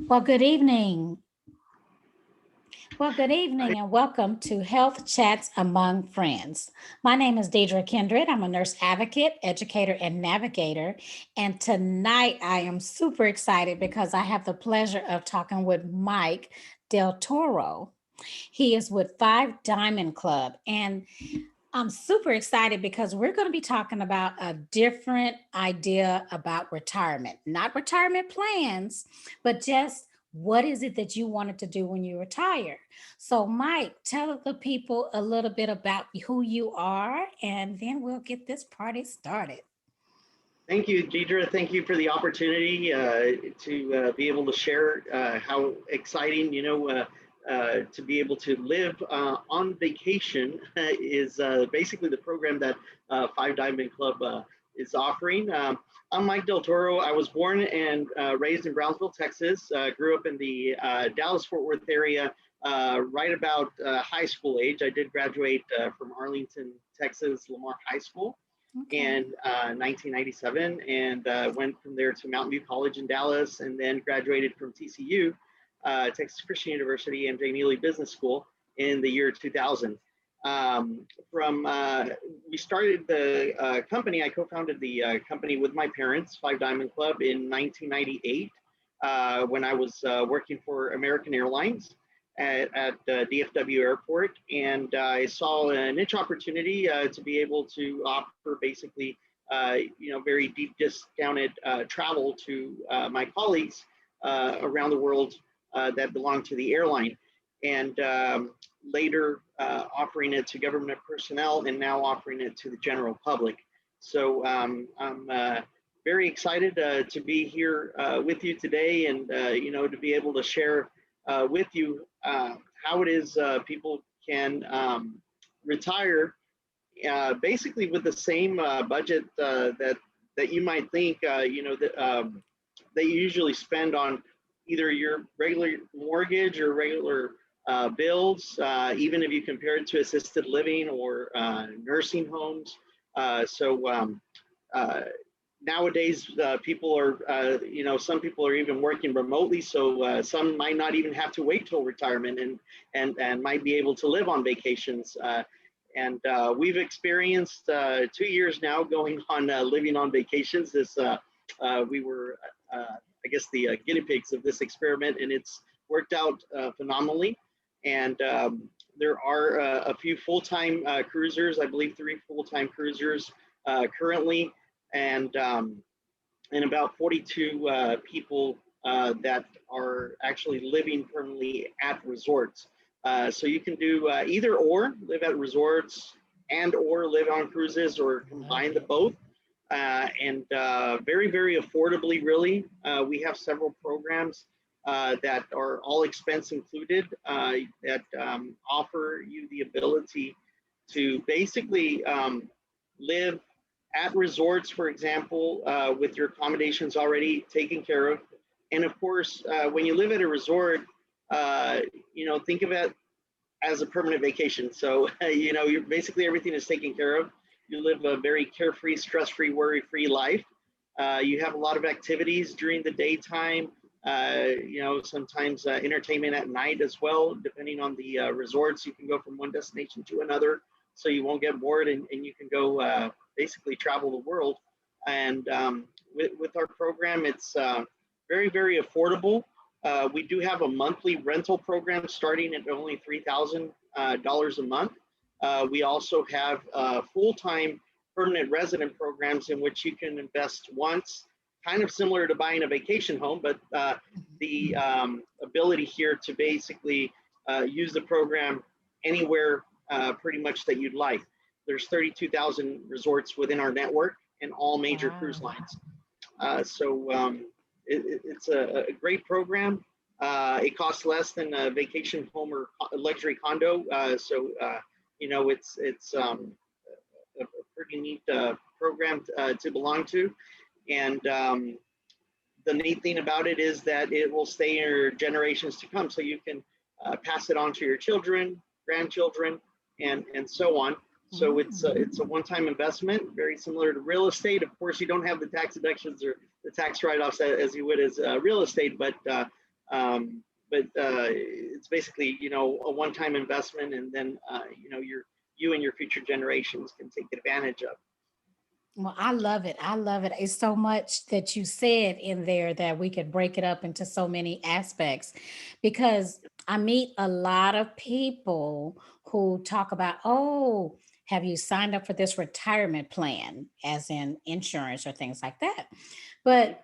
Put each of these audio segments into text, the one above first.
Well, good evening. Well, good Hi. evening and welcome to Health Chats Among Friends. My name is Deidre Kindred. I'm a nurse advocate, educator, and navigator. And tonight I am super excited because I have the pleasure of talking with Mike Del Toro. He is with Five Diamond Club. And I'm super excited because we're going to be talking about a different idea about retirement, not retirement plans, but just what is it that you wanted to do when you retire? So, Mike, tell the people a little bit about who you are, and then we'll get this party started. Thank you, Deidre. Thank you for the opportunity to be able to share how exciting, to be able to live on vacation is basically the program that Five Diamond Club is offering. I'm Mike Del Toro. I was born and raised in Brownsville, Texas. Grew up in the Dallas-Fort Worth area right about high school age. I did graduate from Arlington, Texas, Lamar High School Okay. in 1997 and went from there to Mountain View College in Dallas and then graduated from TCU, Texas Christian University, and Jay Neely Business School in the year 2000. From We started the company. I co-founded the company with my parents, Five Diamond Club, in 1998 when I was working for American Airlines at DFW Airport, and I saw a niche opportunity to be able to offer basically, very deep discounted travel to my colleagues around the world that belong to the airline, and later offering it to government personnel, and now offering it to the general public. So I'm very excited to be here with you today, and to be able to share with you how it is people can retire basically with the same budget that you might think that you usually spend on either your regular mortgage or regular bills, even if you compare it to assisted living or nursing homes. So uh, nowadays people are some people are even working remotely, so some might not even have to wait till retirement, and might be able to live on vacations, and we've experienced 2 years now going on living on vacations. We were I guess the guinea pigs of this experiment, and it's worked out phenomenally. And there are a few full-time cruisers, I believe 3 full-time cruisers currently, and about 42 people that are actually living permanently at resorts. So you can do either or, live at resorts and or live on cruises, or Love combine the it. both. And very, very affordably, really. We have several programs that are all expense included, that offer you the ability to basically live at resorts, for example, with your accommodations already taken care of. And of course, when you live at a resort, uh, think of it as a permanent vacation. So, you're basically everything is taken care of. You live a very carefree, stress-free, worry-free life. You have a lot of activities during the daytime. Sometimes entertainment at night as well. Depending on the resorts, you can go from one destination to another, so you won't get bored, and you can go basically travel the world. And with our program, it's very, very affordable. We do have a monthly rental program starting at only $3,000 a month. We also have full-time permanent resident programs in which you can invest once, kind of similar to buying a vacation home, but the ability here to basically use the program anywhere pretty much that you'd like. There's 32,000 resorts within our network and all major cruise Wow. lines. It's a great program. It costs less than a vacation home or luxury condo. It's a pretty neat program to belong to. And the neat thing about it is that it will stay in your generations to come. So you can pass it on to your children, grandchildren, and so on. So it's a one-time investment, very similar to real estate. Of course, you don't have the tax deductions or the tax write-offs as you would as real estate, but But it's basically, a one-time investment, and then, you and your future generations can take advantage of. Well, I love it. I love it. It's so much that you said in there that we could break it up into so many aspects because I meet a lot of people who talk about, oh, have you signed up for this retirement plan, as in insurance or things like that? Mhm. But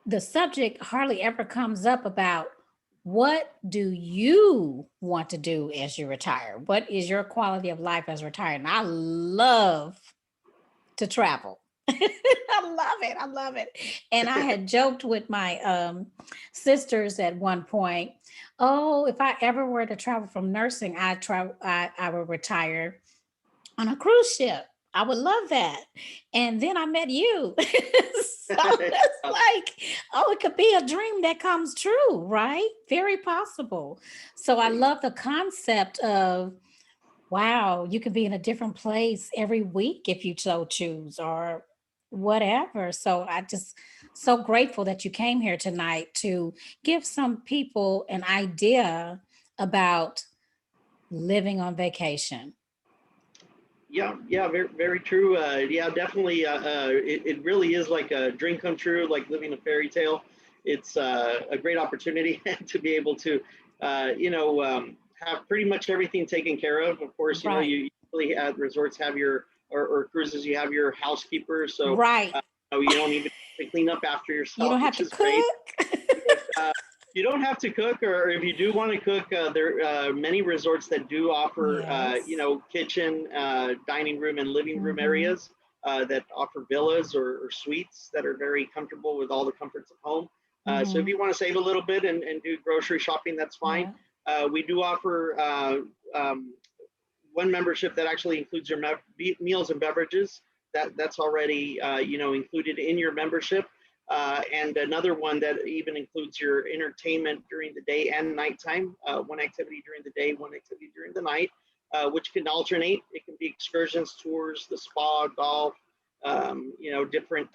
the subject hardly ever comes up about what do you want to do as you retire? What is your quality of life as retired? And I love to travel. I love it. I love it. And I had joked with my sisters at one point, oh, if I ever were to travel from nursing, I would retire on a cruise ship. I would love that. And then I met you. So it's like, oh, it could be a dream that comes true, right? Very possible. So I love the concept of, wow, you could be in a different place every week if you so choose or whatever. So I just so grateful that you came here tonight to give some people an idea about living on vacation. Yeah, very, very true. Yeah, definitely. It really is like a dream come true, like living a fairy tale. It's a great opportunity to be able to, have pretty much everything taken care of. Of course, Right. you usually at resorts have or cruises, you have your housekeeper. So, Right. you don't even have to clean up after You yourself, don't have which to is great. cook. Uh, you don't have to cook, or if you do want to cook, there are many resorts that do offer, Yes. kitchen, dining room, and living room Mm-hmm. areas that offer villas or suites that are very comfortable with all the comforts of home. So if Mm-hmm. you want to save a little bit and do grocery shopping, that's fine. Yeah. We do offer one membership that actually includes your meals and beverages. That's already included in your membership, and another one that even includes your entertainment during the day and nighttime. One activity during the day, one activity during the night, which can alternate. It can be excursions, tours, the spa, golf, different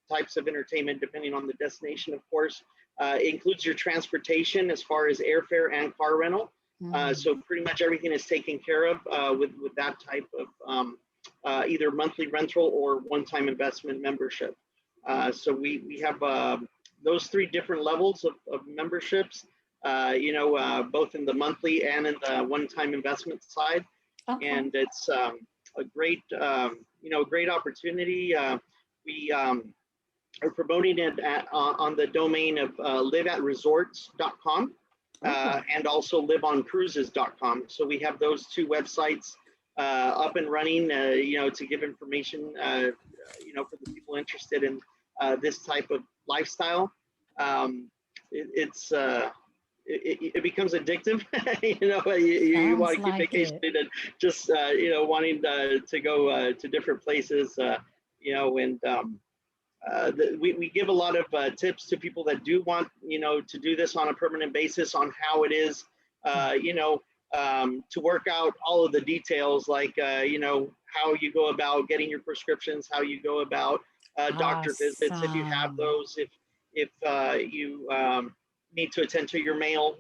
types of entertainment depending on the destination, of course. It includes your transportation as far as airfare and car rental. Mm. So pretty much everything is taken care of with that type of either monthly rental or one-time investment membership. So we have those three different levels of memberships, both in the monthly and in the one-time investment side. Okay. And it's a great opportunity. We are promoting it on the domain of liveatresorts.com Oh. and also liveoncruises.com. So we have those two websites up and running, to give information, for the people interested in this type of lifestyle. It's it becomes addictive. You want Sounds to keep like it. vacationing and just wanting to go to different places, and we give a lot of tips to people that do want to do this on a permanent basis on how it is, Yeah. to work out all of the details, like how you go about getting your prescriptions, how you go about doctor visits if you have Awesome. those, if you need to attend to your mail,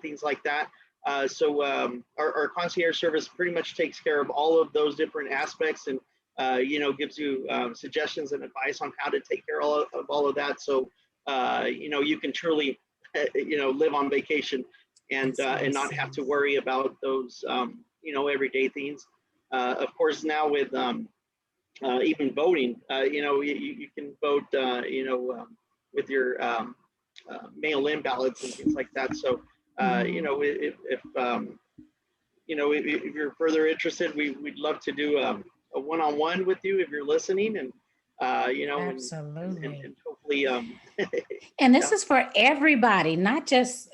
things like that. Our concierge service pretty much takes care of all of those different aspects, and gives you suggestions and advice on how to take care of all of that. So, you can truly, live on vacation That's and not have awesome. to worry about those, everyday things. Of course, now with even voting, you can vote, with your mail-in ballots and things like that. So, Hmm. if you're further interested, we'd love to do a one-on-one with you if you're listening, and Absolutely. and hopefully, And this yeah, is for everybody, not just,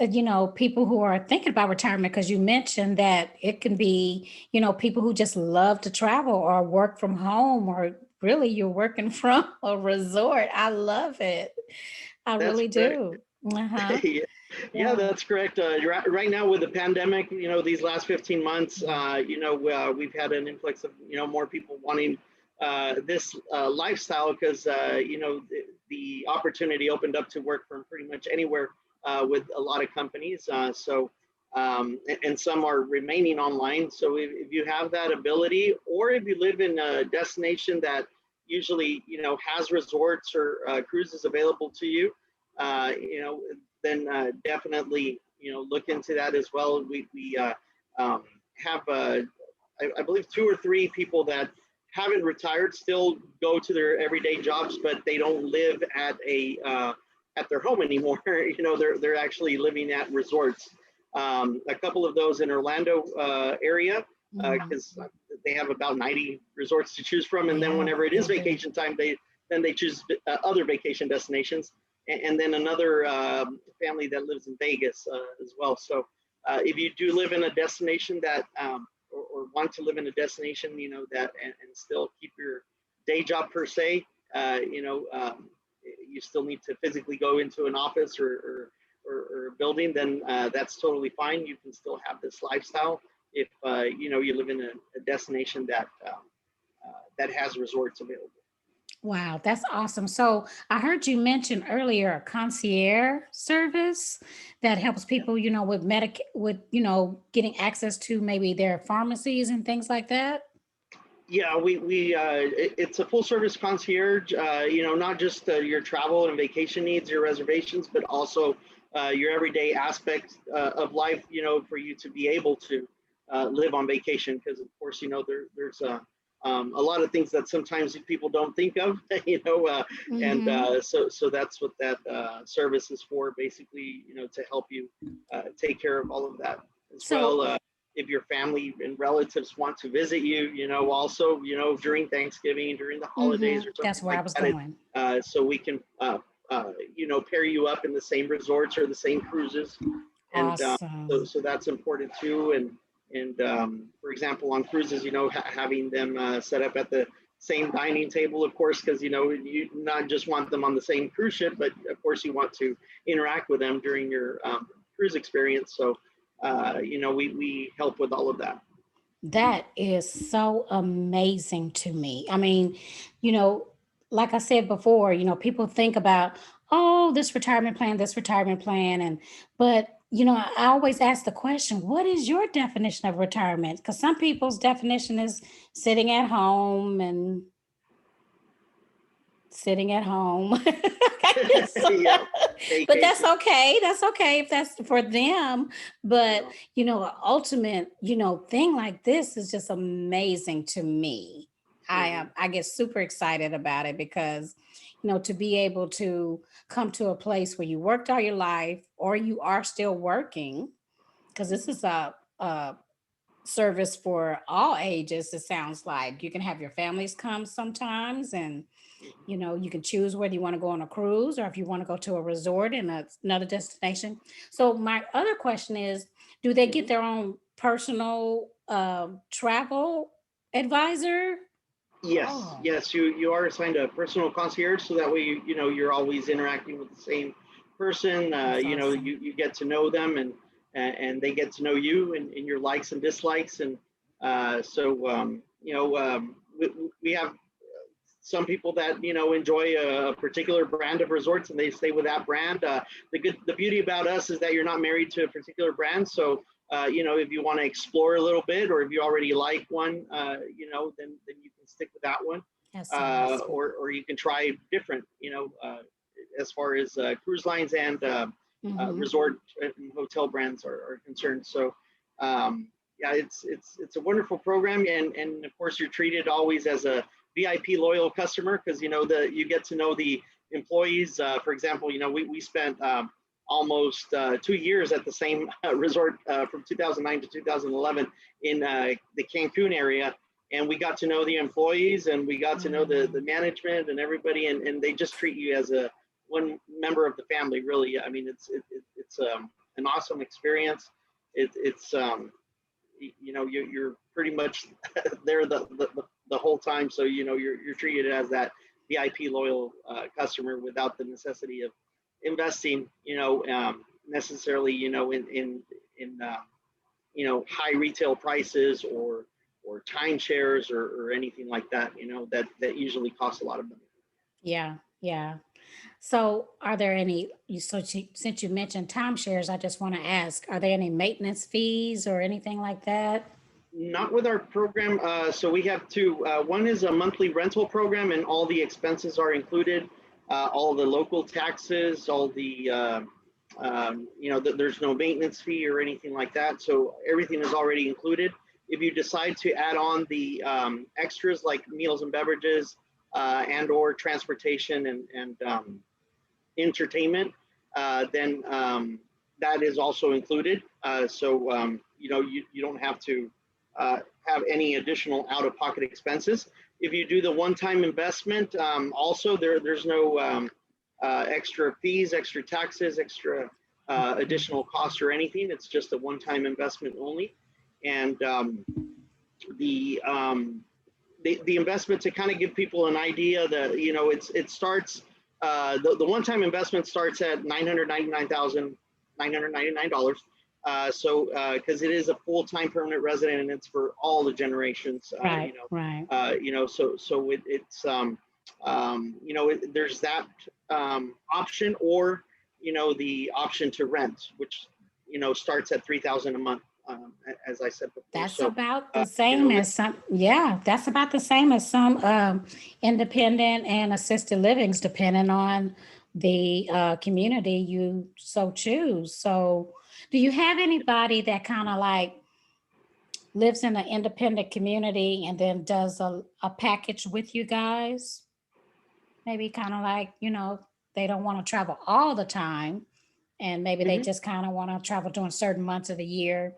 people who are thinking about retirement, because you mentioned that it can be, people who just love to travel or work from home, or really you're working from a resort. I love it. I that's really correct. do. Uh-huh. Yeah, yeah, Yeah. that's correct. Right now with the pandemic, these last 15 months, Yeah. we've had an influx of, more people wanting this lifestyle because, the opportunity opened up to work from pretty much anywhere with a lot of companies. And some are remaining online. So if you have that ability, or if you live in a destination that usually, has resorts or cruises available to you, then definitely, look into that as well. We have, I believe, 2 or 3 people that haven't retired still go to their everyday jobs, but they don't live at their home anymore. They're actually living at resorts. A couple of those in Orlando area, because they have about 90 resorts to choose from, and then Yeah, whenever it they is do. vacation time, they choose other vacation destinations, and then another family that lives in Vegas as well. So if you do live in a destination that or want to live in a destination, that and still keep your day job per se, you still need to physically go into an office or a building, then that's totally fine. You can still have this lifestyle if you live in a destination that has resorts available. Wow, that's awesome. So I heard you mention earlier a concierge service that helps Yeah. people, with getting access to maybe their pharmacies and things like that. Yeah, it's a full service concierge. Not just your travel and vacation needs, your reservations, but also your everyday aspects of life. For you to be able to live on vacation, because of course, there's a lot of things that sometimes people don't think of. And Mm-hmm. so that's what that service is for, basically. To help you take care of all of that as So, well. If your family and relatives want to visit you, also, during Thanksgiving, during the holidays or that's something where I like was that, going. so we can, pair you up in the same resorts or the same cruises. And Awesome. so that's important too. And for example, on cruises, having them set up at the same dining table, of course, because, you not just want them on the same cruise ship, but of course you want to interact with them during your cruise experience. So, we help with all of that. That is so amazing to me. I mean, you know, like I said before, people think about, oh, this retirement plan. But, I always ask the question, what is your definition of retirement? Because some people's definition is sitting at home and sitting at home. So- Yeah, but that's vacation. okay. That's okay if that's for them. But, Yeah. an ultimate, thing like this is just amazing to me. Mhm. I get super excited about it because, to be able to come to a place where you worked all your life or you are still working, because this is a service for all ages. It sounds like you can have your families come sometimes, and Mhm. you can choose whether you want to go on a cruise or if you want to go to a resort in another destination. So my other question is, do they get Mhm. their own personal travel advisor? Yes, Oh, yes, you are assigned a personal concierge, so that way you're always interacting with the same person. that's awesome. You get to know them, and they get to know you and your likes and dislikes. And we have some people that enjoy a particular brand of resorts, and they stay with that brand. The beauty about us is that you're not married to a particular brand. So if you want to explore a little bit, or if you already like one, then you can stick with that one, That's so awesome. or you can try different. As far as cruise lines and Hmm. resort and hotel brands are concerned. So yeah, it's a wonderful program, and of course you're treated always as a VIP loyal customer, because you get to know the employees. For example, we spent almost 2 years at the same resort from 2009 to 2011 in the Cancun area, and we got to know the employees, and we got to know the Wow. management and everybody, and they just treat you as a one member of the family. Really, I mean, it's an awesome experience. It's you're pretty much there the whole time. So you're treated as that VIP loyal customer without the necessity of investing, necessarily, in high retail prices or timeshares or anything like that. That usually costs a lot of money. Yeah, yeah. So are there any, since you mentioned timeshares, I just want to ask, are there any maintenance fees or anything like that? Not with our program. So we have two. One is a monthly rental program, and all the expenses are included. All the local taxes, all the, there's no maintenance fee or anything like that. So everything is already included. If you decide to add on the extras like meals and beverages and/or transportation and entertainment, then that is also included. You don't have to have any additional out-of-pocket expenses. If you do the one-time investment, also there's no extra fees, extra taxes, extra additional costs or anything. It's just a one-time investment only. And the the investment, to kind of give people an idea, that it starts the one-time investment starts at $999,999. Because it is a full-time permanent resident and it's for all the generations. Right, right. There's that option, or the option to rent, which starts at $3,000 a month, as I said before. That's So about the same as some, yeah, that's about the same as some independent and assisted livings, depending on the community you so choose. So, do you have anybody that kind of like lives in an independent community and then does a package with you guys? Maybe kind of like, they don't want to travel all the time and maybe they mhm. just kind of want to travel during certain months of the year.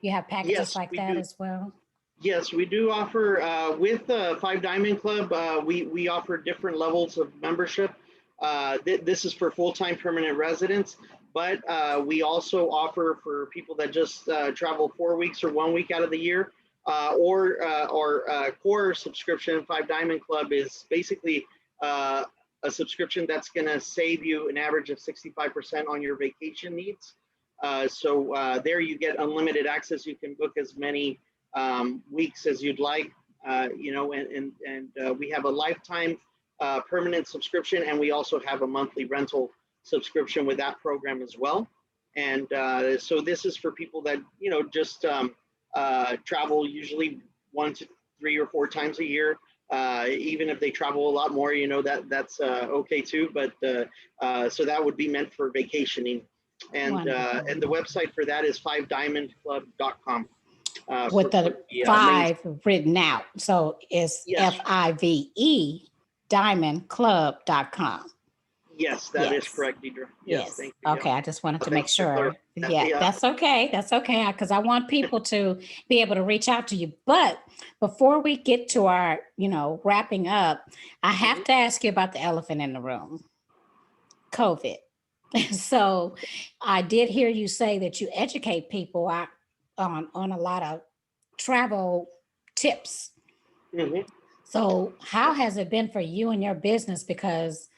You have packages Yes, like we that do. as well? Yes, we do offer with the Five Diamond Club. We offer different levels of membership. This is for full-time permanent residents, but we also offer for people that just travel 4 weeks or 1 week out of the year. Or our core subscription, Five Diamond Club, is basically uh, a subscription that's going to save you an average of 65% on your vacation needs. There you get unlimited access. You can book as many weeks as you'd like, and we have a lifetime permanent subscription, and we also have a monthly rental subscription with that program as well. And so this is for people that just travel usually 1 to 3 or 4 times a year. Even if they travel a lot more, that's okay too. But so that would be meant for vacationing, and Wonderful. the website for that is fivediamondclub.com. With For the the main. five written out. So it's Yes, FIVE diamondclub.com. yes, that is Yes. correct, Deidre. Yes, Yes. thank you. Yeah, Okay. I just wanted to make thanks for sure. clarifying that. Yeah, Yeah. that's okay. That's okay. Because I want people to be able to reach out to you. But before we get to our, wrapping up, I have Mhm. to ask you about the elephant in the room, COVID. So I did hear you say that you educate people on a lot of travel tips. Mhm. So how has it been for you and your business? Because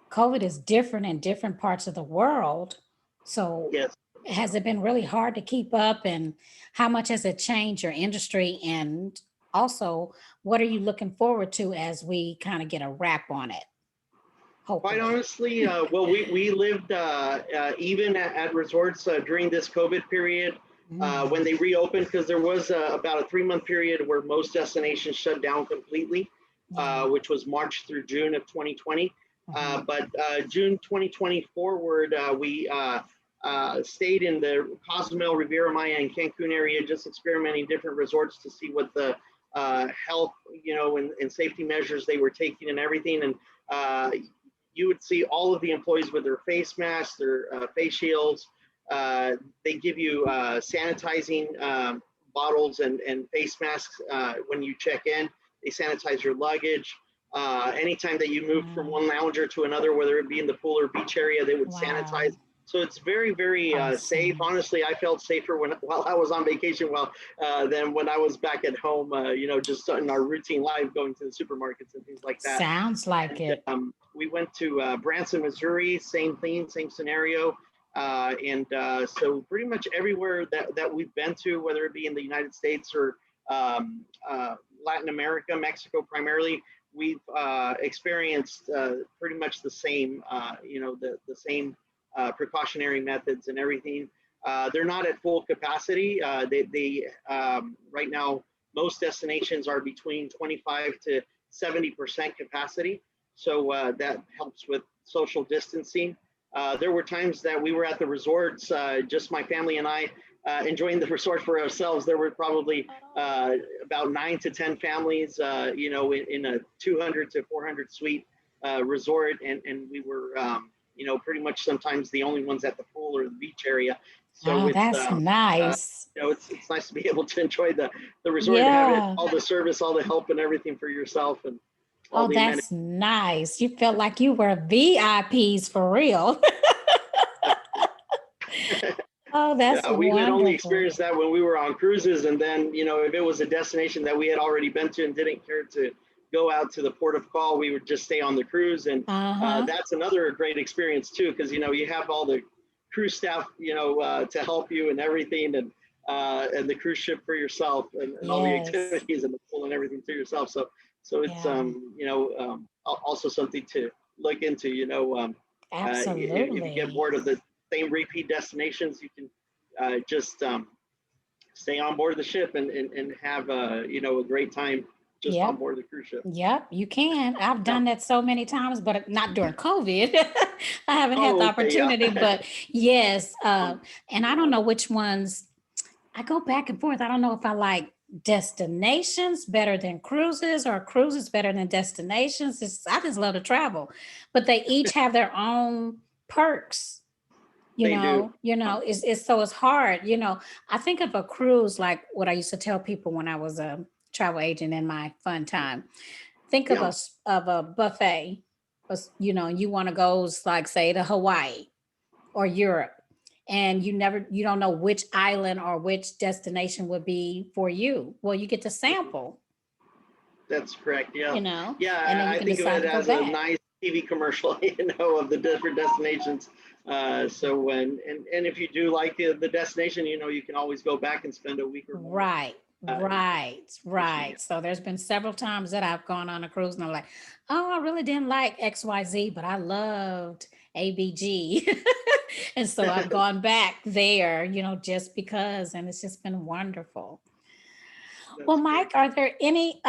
COVID is different in different parts of the world. So Yes. has it been really hard to keep up? And how much has it changed your industry? And also, what are you looking forward to as we kind of get a wrap on it? Quite Hopefully. honestly, well, we lived even at resorts during this COVID period when Mm, they reopened, because there was about a 3 month period where most destinations shut down completely, yeah. which was March through June of 2020. Mhm. But June 2020 forward, we stayed in the Cozumel, Riviera Maya, and Cancun area, just experimenting different resorts to see what the health, and safety measures they were taking and everything. And you would see all of the employees with their face masks, their face shields. They give you sanitizing bottles and face masks when you check in. They sanitize your luggage. Anytime that you move from Wow. one lounger to another, whether it be in the pool or beach area, they would Wow. sanitize. So it's very, very safe. Awesome. Honestly, I felt safer while I was on vacation, than when I was back at home. Just in our routine life, going to the supermarkets and things like that. Sounds like And it. we went to Branson, Missouri, same thing, same scenario. So pretty much everywhere that we've been to, whether it be in the United States or Latin America, Mexico primarily, we've experienced pretty much the same, the same precautionary methods and everything. They're not at full capacity. They right now, most destinations are between 25 to 70% capacity. So that helps with social distancing. There were times that we were at the resorts, just my family and I, enjoying the resort for ourselves. There were probably about 9 to 10 families, in a 200 to 400 suite resort, and we were, pretty much sometimes the only ones at the pool or the beach area. So Oh, it's that's nice. it's nice to be able to enjoy the resort and have it, Yeah. all the service, all the help, and everything for yourself, and all Oh, the amenities. that's nice. You felt like you were VIPs for real. Oh, that's Yeah, we had only wonderful. experienced that when we were on cruises, and then if it was a destination that we had already been to and didn't care to go out to the port of call, we would just stay on the cruise, and Uh-huh. that's another great experience too, because you have all the cruise staff to help you and everything, and the cruise ship for yourself, and all the Yes. activities and the pool and everything to yourself. So it's Yeah. also something to look into. If you get Absolutely. bored of the same repeat destinations, you can just stay on board the ship and have a great time just on Yep. board the cruise ship. Yep, you can. I've Yeah. done that so many times, but not during COVID. I haven't had the Oh, okay. Yeah. opportunity, but yes. Um, And I don't know which ones I go back and forth. I don't know if I like destinations better than cruises or cruises better than destinations. I just love to travel, but they each have their own perks. they do. It's hard. I think of a cruise like what I used to tell people when I was a travel agent in my fun time. Think of Yeah. a buffet. You want to go like say to Hawaii or Europe, and you don't know which island or which destination would be for you. Well, you get to sample, That's correct. Yeah. you know, and Yeah. then you I can think of decide it to go as a back. nice TV commercial, of the different destinations. So when and if you do like the destination, you can always go back and spend a week or more. Right, Uh, right, Vacation. right. So there's been several times that I've gone on a cruise and I'm like, oh, I really didn't like XYZ, but I loved ABG. And so Yeah. I've gone back there, just because, and it's just been wonderful. Well, That's great. Mike, are there any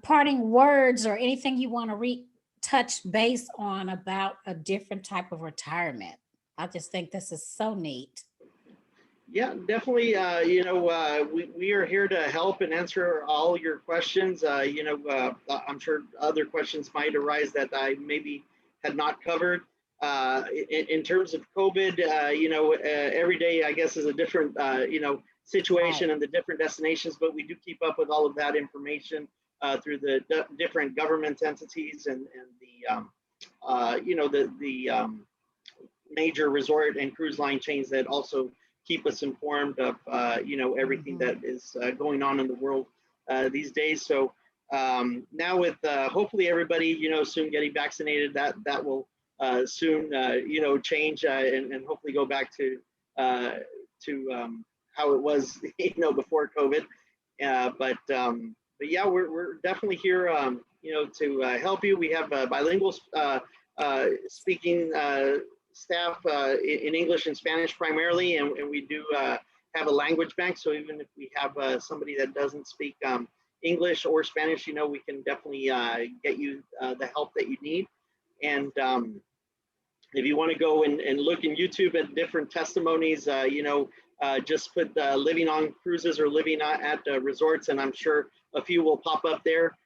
parting words or anything you want to touch base on about a different type of retirement? I just think this is so neat. Yeah, definitely. We are here to help and answer all your questions. I'm sure other questions might arise that I maybe had not covered. In terms of COVID, every day I guess is a different, situation Right. and the different destinations, but we do keep up with all of that information through the different government entities and the, the major resort and cruise line chains that also keep us informed of everything Hmm. that is going on in the world these days. So now with hopefully everybody soon getting vaccinated, that will soon change and hopefully go back uh, to how it was before COVID. But yeah, we're definitely here to help you. We have bilingual speaking staff in English and Spanish primarily, and we do have a language bank. So even if we have somebody that doesn't speak English or Spanish, we can definitely get you the help that you need. And if you want to go and look in YouTube at different testimonies, just put living on cruises or living at resorts, and I'm sure a few will pop up there.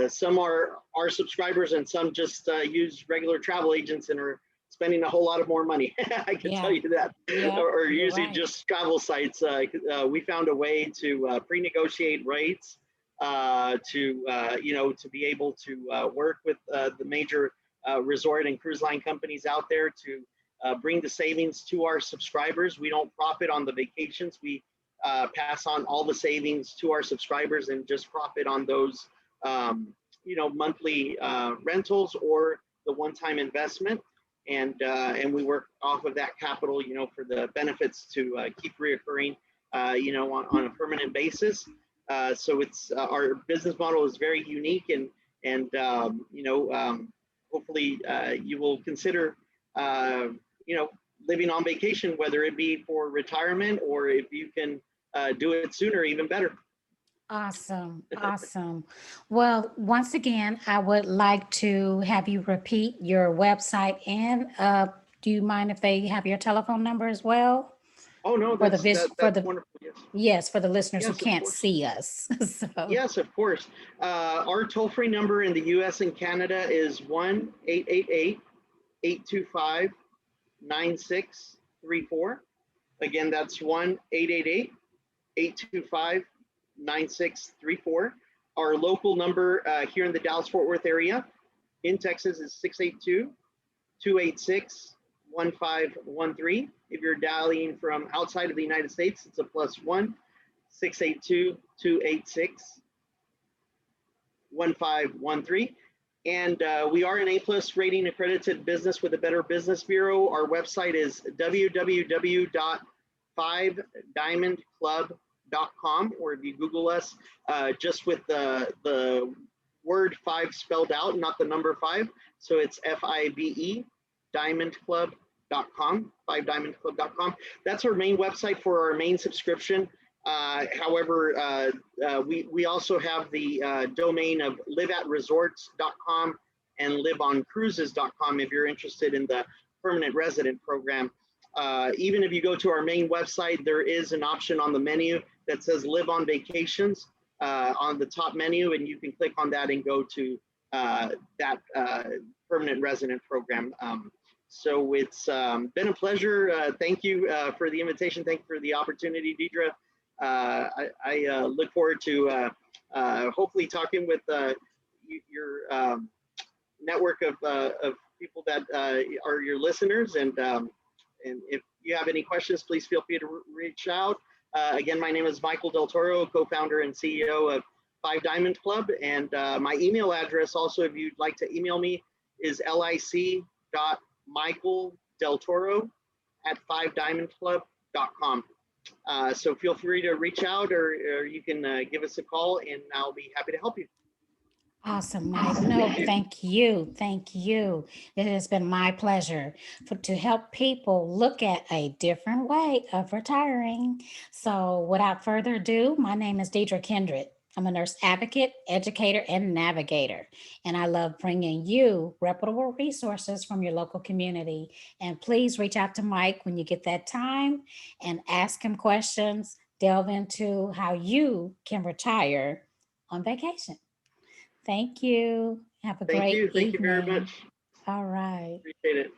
Some are our subscribers, and some just use regular travel agents and are spending a whole lot of more money. I can tell Yeah. you that, Yep. or You're using right. just travel sites. We found a way to pre-negotiate rates to be able to work with the major resort and cruise line companies out there to bring the savings to our subscribers. We don't profit on the vacations. We pass on all the savings to our subscribers and just profit on those, monthly rentals or the one-time investment. And we work off of that capital, for the benefits to keep reoccurring, on a permanent basis. So it's our business model is very unique, and And hopefully you will consider, living on vacation, whether it be for retirement or if you can do it sooner, even better. Awesome. Awesome. Well, once again, I would like to have you repeat your website and do you mind if they have your telephone number as well? Oh no, For the vis for that's the wonderful. Yes, yes, for the listeners who yes, of can't course. see us. So Yes, of course. Our toll-free number in the U.S. and Canada is 1-888-825-9634. Again, that's 1-888-825-9634. Our local number here in the Dallas-Fort Worth area in Texas is 682-286-1513. If you're dialing from outside of the United States, it's a +1 682-286-1513. And we are an A+ rating accredited business with a Better Business Bureau. Our website is www.5diamondclub.com, or if you Google us, just with the word 5 spelled out, not the number 5. So it's FIVE, diamondclub.com, 5diamondclub.com. That's our main website for our main subscription. However, we also have the domain of liveatresorts.com and liveoncruises.com if you're interested in the permanent resident program. Even if you go to our main website, there is an option on the menu that says Live on Vacations on the top menu, and you can click on that and go to that permanent resident program. So it's been a pleasure. Thank you for the invitation. Thank you for the opportunity, Deidre. I look forward to hopefully talking with your network of people that are your listeners. And if you have any questions, please feel free to reach out. Again, my name is Micheal Del Toro, co-founder and CEO of 5 Diamond Club. And my email address also, if you'd like to email me, is lic.michaeldeltoro@5diamondclub.com. So feel free to reach out, or you can give us a call, and I'll be happy to help you. awesome, Mike. No, thank you. Thank you. It has been my pleasure to help people look at a different way of retiring. So, without further ado, my name is Deidre Kindred. I'm a nurse advocate, educator, and navigator. And I love bringing you reputable resources from your local community. And please reach out to Mike when you get that time and ask him questions, delve into how you can retire on vacation. Thank you. Have a Thank great you. Thank you very evening. much. All right. Appreciate it.